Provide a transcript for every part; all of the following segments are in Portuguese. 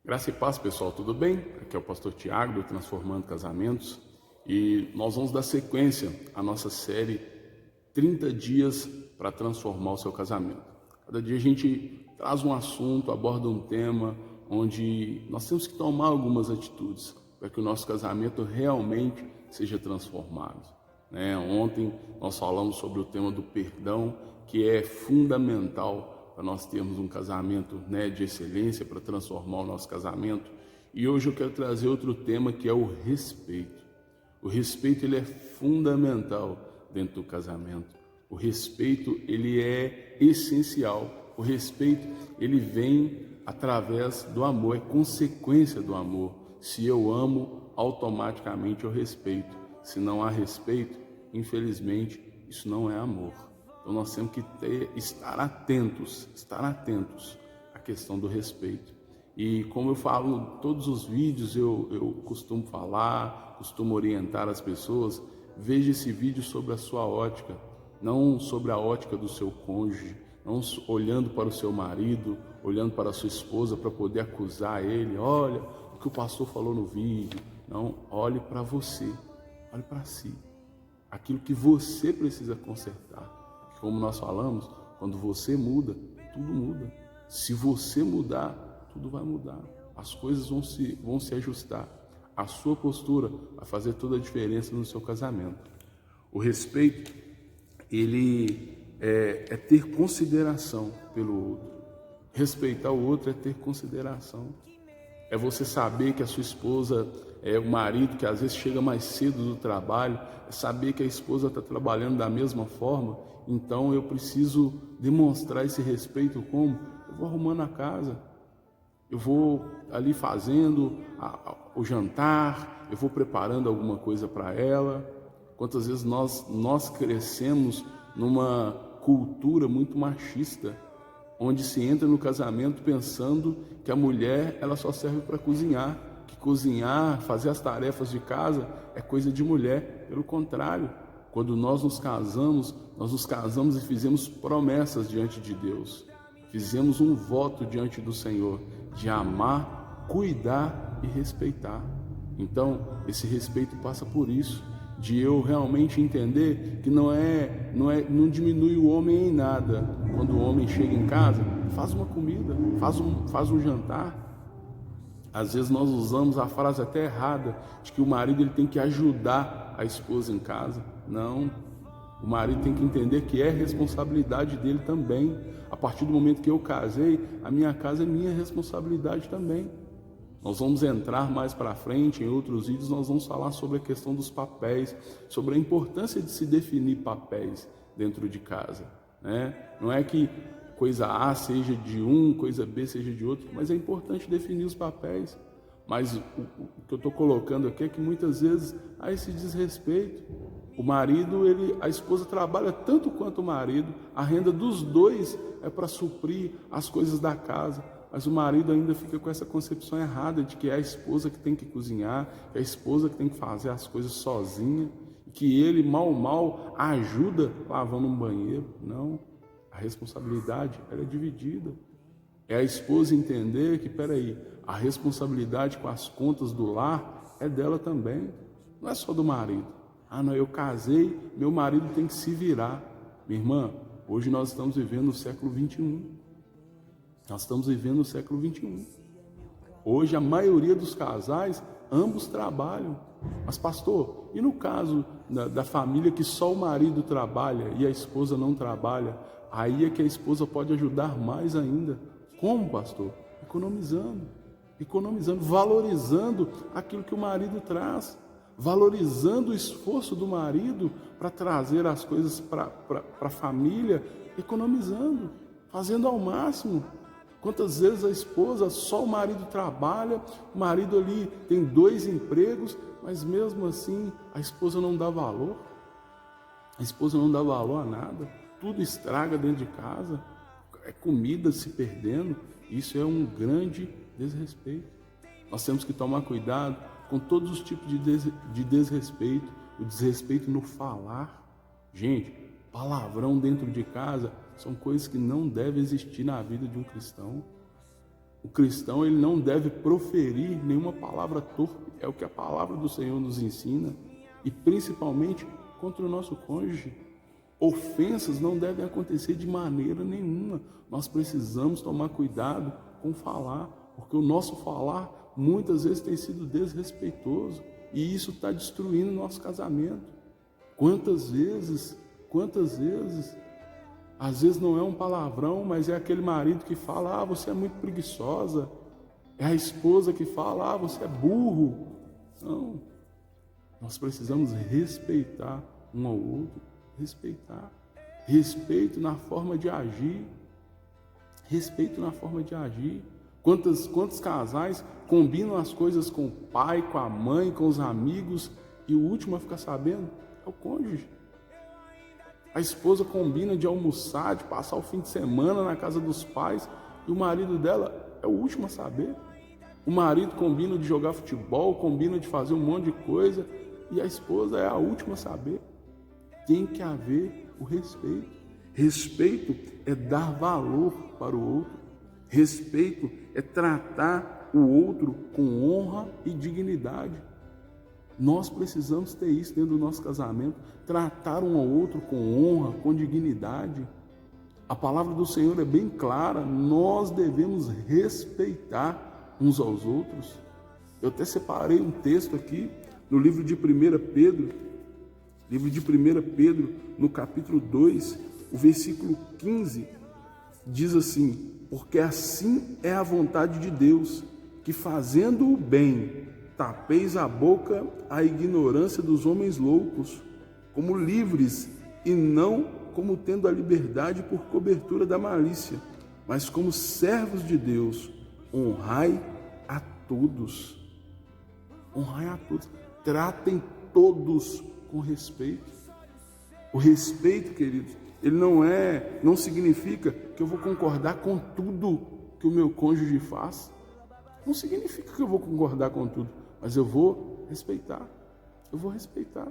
Graça e paz, pessoal, tudo bem? Aqui é o pastor Tiago do Transformando Casamentos e nós vamos dar sequência à nossa série 30 dias para transformar o seu casamento. Cada dia a gente traz um assunto, aborda um tema onde nós temos que tomar algumas atitudes para que o nosso casamento realmente seja transformado. Ontem nós falamos sobre o tema do perdão, que é fundamental para nós termos um casamento de excelência, para transformar o nosso casamento. E hoje eu quero trazer outro tema, que é o respeito. O respeito ele é fundamental dentro do casamento. O respeito ele é essencial. O respeito ele vem através do amor, é consequência do amor. Se eu amo, automaticamente eu respeito. Se não há respeito, infelizmente, isso não é amor. Então nós temos que estar atentos à questão do respeito. E como eu falo em todos os vídeos, eu costumo falar, costumo orientar as pessoas, veja esse vídeo sobre a sua ótica, não sobre a ótica do seu cônjuge, não olhando para o seu marido, olhando para a sua esposa para poder acusar ele, olha o que o pastor falou no vídeo. Não, olhe para você, olhe para si, aquilo que você precisa consertar. Como nós falamos, quando você muda, tudo muda. Se você mudar, tudo vai mudar. As coisas vão se ajustar. A sua postura vai fazer toda a diferença no seu casamento. O respeito, ele é ter consideração pelo outro. Respeitar o outro é ter consideração. É você saber que a sua esposa é o marido que às vezes chega mais cedo do trabalho, é saber que a esposa está trabalhando da mesma forma. Então eu preciso demonstrar esse respeito como? Eu vou arrumando a casa, eu vou ali fazendo o jantar, eu vou preparando alguma coisa para ela. Quantas vezes nós crescemos numa cultura muito machista, onde se entra no casamento pensando que a mulher ela só serve para cozinhar, que cozinhar, fazer as tarefas de casa é coisa de mulher. Pelo contrário, quando nós nos casamos e fizemos promessas diante de Deus. Fizemos um voto diante do Senhor de amar, cuidar e respeitar. Então, esse respeito passa por isso, de eu realmente entender que não diminui o homem em nada. Quando o homem chega em casa, faz uma comida, faz um jantar. Às vezes nós usamos a frase até errada, de que o marido ele tem que ajudar a esposa em casa. Não, o marido tem que entender que é responsabilidade dele também. A partir do momento que eu casei, a minha casa é minha responsabilidade também. Nós vamos entrar mais para frente, em outros vídeos nós vamos falar sobre a questão dos papéis, sobre a importância de se definir papéis dentro de casa. Não é que coisa A seja de um, coisa B seja de outro, mas é importante definir os papéis. Mas o que eu estou colocando aqui é que muitas vezes há esse desrespeito. O marido, a esposa trabalha tanto quanto o marido, a renda dos dois é para suprir as coisas da casa, mas o marido ainda fica com essa concepção errada de que é a esposa que tem que cozinhar, é a esposa que tem que fazer as coisas sozinha, que ele mal ajuda lavando um banheiro. Não, a responsabilidade ela é dividida. É a esposa entender que, a responsabilidade com as contas do lar é dela também, não é só do marido. Não, eu casei, meu marido tem que se virar. Minha irmã, hoje nós estamos vivendo o século 21. Nós estamos vivendo o século 21. Hoje a maioria dos casais, ambos trabalham. Mas pastor, e no caso da família que só o marido trabalha e a esposa não trabalha? Aí é que a esposa pode ajudar mais ainda. Como, pastor? Economizando, valorizando aquilo que o marido traz, valorizando o esforço do marido para trazer as coisas para a família, economizando, fazendo ao máximo. Quantas vezes a esposa, só o marido trabalha, o marido ali tem 2 empregos, mas mesmo assim a esposa não dá valor. A esposa não dá valor a nada, tudo estraga dentro de casa, é comida se perdendo. Isso é um grande desrespeito. Nós temos que tomar cuidado com todos os tipos de desrespeito, o desrespeito no falar. Gente, palavrão dentro de casa são coisas que não devem existir na vida de um cristão. O cristão, ele não deve proferir nenhuma palavra torpe. É o que a palavra do Senhor nos ensina. E principalmente contra o nosso cônjuge. Ofensas não devem acontecer de maneira nenhuma. Nós precisamos tomar cuidado com falar, porque o nosso falar muitas vezes tem sido desrespeitoso e isso está destruindo o nosso casamento. Quantas vezes, às vezes não é um palavrão, mas é aquele marido que fala: ah, você é muito preguiçosa. É a esposa que fala: ah, você é burro. Não, nós precisamos respeitar um ao outro. Respeitar. Respeito na forma de agir. Respeito na forma de agir. Quantos casais combinam as coisas com o pai, com a mãe, com os amigos, e o último a ficar sabendo é o cônjuge. A esposa combina de almoçar, de passar o fim de semana na casa dos pais, e o marido dela é o último a saber. O marido combina de jogar futebol, combina de fazer um monte de coisa, e a esposa é a última a saber. Tem que haver o respeito. Respeito é dar valor para o outro. Respeito é tratar o outro com honra e dignidade. Nós precisamos ter isso dentro do nosso casamento. Tratar um ao outro com honra, com dignidade. A palavra do Senhor é bem clara. Nós devemos respeitar uns aos outros. Eu até separei um texto aqui no livro de 1 Pedro. Livro de 1 Pedro, no capítulo 2, o versículo 15, diz assim: porque assim é a vontade de Deus, que fazendo o bem, tapeis a boca à ignorância dos homens loucos, como livres e não como tendo a liberdade por cobertura da malícia, mas como servos de Deus, honrai a todos. Honrai a todos. Tratem todos com respeito. O respeito, queridos, ele não significa que eu vou concordar com tudo que o meu cônjuge faz. Não significa que eu vou concordar com tudo, mas eu vou respeitar. Eu vou respeitar.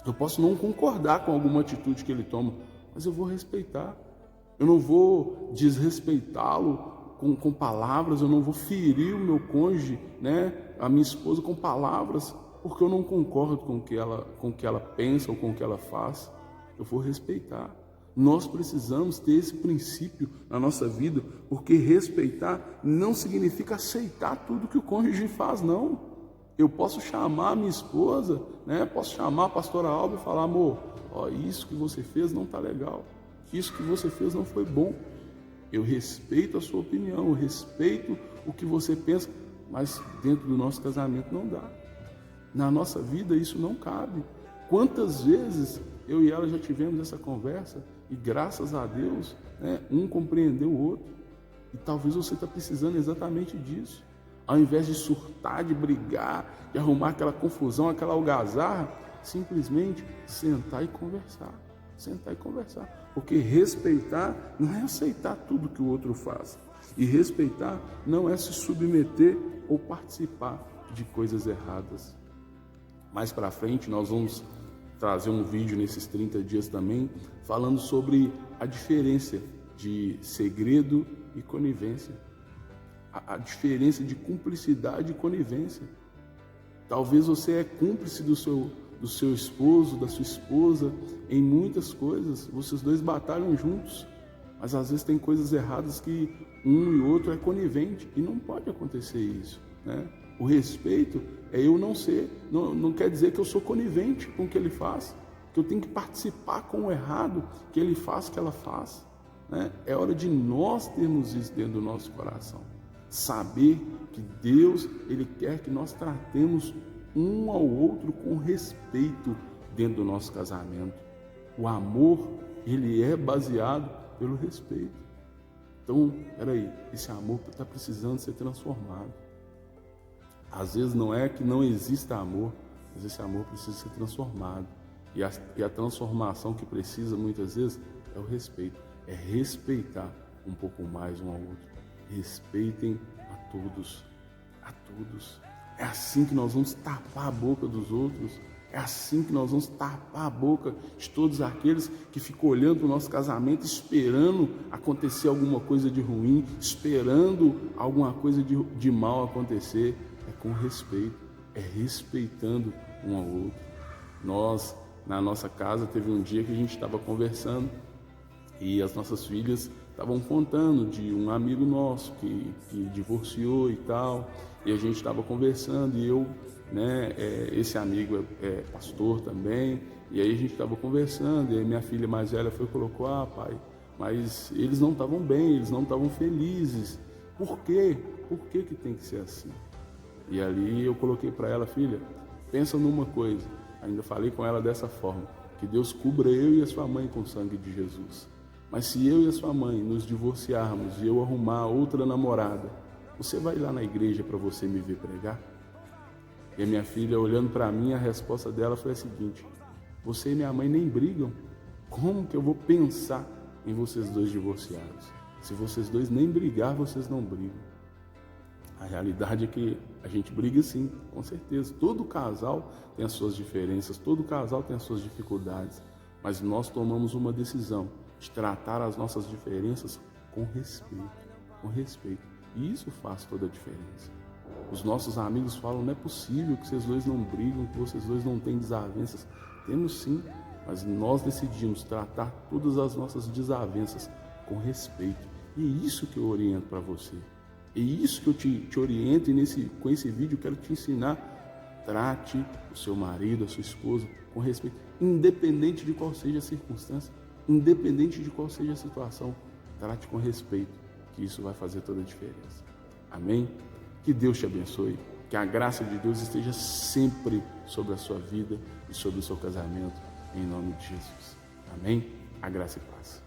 Eu posso não concordar com alguma atitude que ele toma, mas eu vou respeitar. Eu não vou desrespeitá-lo com palavras, eu não vou ferir o meu cônjuge, a minha esposa, com palavras, porque eu não concordo com o que ela pensa ou com o que ela faz. Eu vou respeitar. Nós precisamos ter esse princípio na nossa vida, porque respeitar não significa aceitar tudo que o cônjuge faz, não. Eu posso chamar a minha esposa, posso chamar a pastora Alba e falar: amor, isso que você fez não está legal, isso que você fez não foi bom. Eu respeito a sua opinião, eu respeito o que você pensa, mas dentro do nosso casamento não dá. Na nossa vida isso não cabe. Quantas vezes eu e ela já tivemos essa conversa e graças a Deus, um compreendeu o outro. E talvez você está precisando exatamente disso. Ao invés de surtar, de brigar, de arrumar aquela confusão, aquela algazarra, simplesmente sentar e conversar. Sentar e conversar. Porque respeitar não é aceitar tudo que o outro faz. E respeitar não é se submeter ou participar de coisas erradas. Mais para frente nós vamos trazer um vídeo nesses 30 dias também, falando sobre a diferença de segredo e conivência. A diferença de cumplicidade e conivência. Talvez você é cúmplice do seu esposo, da sua esposa, em muitas coisas. Vocês dois batalham juntos, mas às vezes tem coisas erradas que um e outro é conivente, e não pode acontecer isso, O respeito é eu não ser, não quer dizer que eu sou conivente com o que ele faz, que eu tenho que participar com o errado que ele faz, que ela faz. É hora de nós termos isso dentro do nosso coração. Saber que Deus, Ele quer que nós tratemos um ao outro com respeito dentro do nosso casamento. O amor, ele é baseado pelo respeito. Então, esse amor está precisando ser transformado. Às vezes não é que não exista amor, mas esse amor precisa ser transformado. E a transformação que precisa muitas vezes é o respeito. É respeitar um pouco mais um ao outro. Respeitem a todos. A todos. É assim que nós vamos tapar a boca dos outros. É assim que nós vamos tapar a boca de todos aqueles que ficam olhando para o nosso casamento, esperando acontecer alguma coisa de ruim, esperando alguma coisa de mal acontecer. É com respeito, é respeitando um ao outro. Nós, na nossa casa, teve um dia que a gente estava conversando e as nossas filhas estavam contando de um amigo nosso que divorciou e tal, e a gente estava conversando e eu, esse amigo é pastor também, e aí a gente estava conversando, e aí minha filha mais velha foi e colocou: pai, mas eles não estavam bem, eles não estavam felizes, por quê? Por que tem que ser assim? E ali eu coloquei para ela: filha, pensa numa coisa, ainda falei com ela dessa forma, que Deus cubra eu e a sua mãe com o sangue de Jesus. Mas se eu e a sua mãe nos divorciarmos e eu arrumar outra namorada, você vai lá na igreja para você me ver pregar? E a minha filha, olhando para mim, a resposta dela foi a seguinte: você e minha mãe nem brigam. Como que eu vou pensar em vocês dois divorciados? Se vocês dois nem brigar, vocês não brigam. A realidade é que a gente briga sim, com certeza. Todo casal tem as suas diferenças, todo casal tem as suas dificuldades, mas nós tomamos uma decisão de tratar as nossas diferenças com respeito, com respeito. E isso faz toda a diferença. Os nossos amigos falam: não é possível que vocês dois não brigam, que vocês dois não têm desavenças. Temos sim, mas nós decidimos tratar todas as nossas desavenças com respeito. E é isso que eu oriento para você. É isso que eu te oriento, e com esse vídeo eu quero te ensinar. Trate o seu marido, a sua esposa com respeito, independente de qual seja a circunstância, independente de qual seja a situação. Trate com respeito, que isso vai fazer toda a diferença. Amém? Que Deus te abençoe, que a graça de Deus esteja sempre sobre a sua vida e sobre o seu casamento, em nome de Jesus. Amém? A graça e paz.